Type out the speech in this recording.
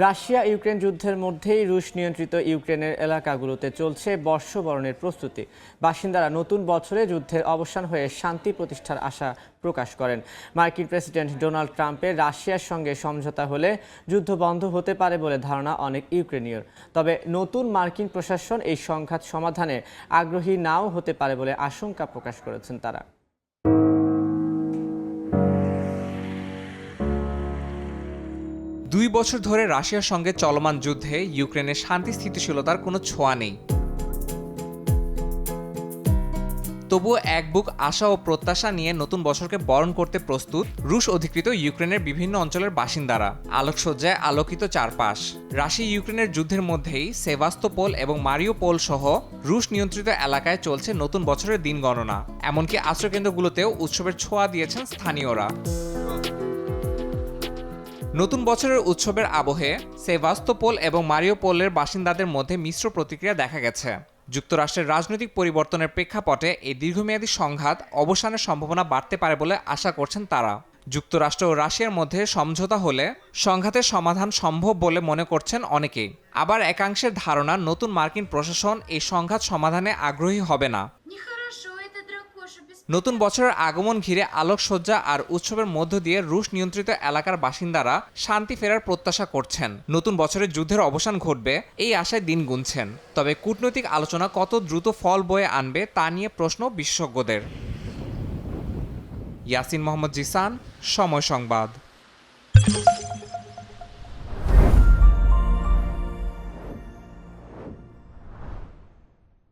Russia Ukraine যুদ্ধের মধ্যেই রুশ নিয়ন্ত্রিত ইউক্রেনের এলাকাগুলোতে চলছে বর্ষবরণের প্রস্তুতি। বাসিন্দারা নতুন বছরে যুদ্ধের অবসান হয়ে শান্তি প্রতিষ্ঠার আশা প্রকাশ করেন। মার্কিন প্রেসিডেন্ট ডোনাল্ড ট্রাম্পের রাশিয়ার সঙ্গে সমঝোতা হলে যুদ্ধ বন্ধ হতে পারে বলে ধারণা অনেক ইউক্রেনীয়র। তবে নতুন মার্কিন প্রশাসন এই সংঘাত সমাধানে আগ্রহী নাও হতে পারে বলে আশঙ্কা প্রকাশ করেছেন তারা। 2 বছর ধরে রাশিয়ার সঙ্গে চলমান যুদ্ধে ইউক্রেনের শান্তি স্থিতিশীলতার কোনো ছোঁয়া নেই। তবুও এক বুক আশা ও প্রত্যাশা নিয়ে নতুন বছরকে বরণ করতে প্রস্তুত রুশ অধিকৃত ইউক্রেনের বিভিন্ন অঞ্চলের বাসিন্দারা। আলোকসজ্জায় আলোকিত চারপাশ। রাশিয়া ইউক্রেনের যুদ্ধের মধ্যেই সেভাস্তোপোল এবং মারিউপোল সহ রুশ নিয়ন্ত্রিত এলাকায় চলছে নতুন বছরের দিন গণনা। এমনকি আশ্রয়কেন্দ্রগুলোতেও উৎসবের ছোঁয়া দিয়েছেন স্থানীয়রা। নতুন বছরের উৎসবের আবহে সেভাস্তোপোল এবং মারিউপোলের বাসিন্দাদের মধ্যে মিশ্র প্রতিক্রিয়া দেখা গেছে। যুক্তরাষ্ট্রের রাজনৈতিক পরিবর্তনের প্রেক্ষাপটে এই দীর্ঘমেয়াদী সংঘাত অবসানের সম্ভাবনা বাড়তে পারে বলে আশা করছেন তারা। যুক্তরাষ্ট্র ও রাশিয়ার মধ্যে সমঝোতা হলে সংঘাতের সমাধান সম্ভব বলে মনে করছেন অনেকেই। আবার একাংশের ধারণা নতুন মার্কিন প্রশাসন এই সংঘাত সমাধানে আগ্রহী হবে না। নতুন বছরের আগমন ঘিরে আলোকসজ্জা আর উৎসবের মধ্য দিয়ে রুশ নিয়ন্ত্রিত এলাকার বাসিন্দারা শান্তি ফেরার প্রত্যাশা করছেন। নতুন বছরের যুদ্ধের অবসান ঘটবে এই আশায় দিন গুনছেন। তবে কূটনৈতিক আলোচনা কত দ্রুত ফল বয়ে আনবে তা নিয়ে প্রশ্ন বিশেষজ্ঞদের। ইয়াসিন মোহাম্মদ জিসান, সময় সংবাদ।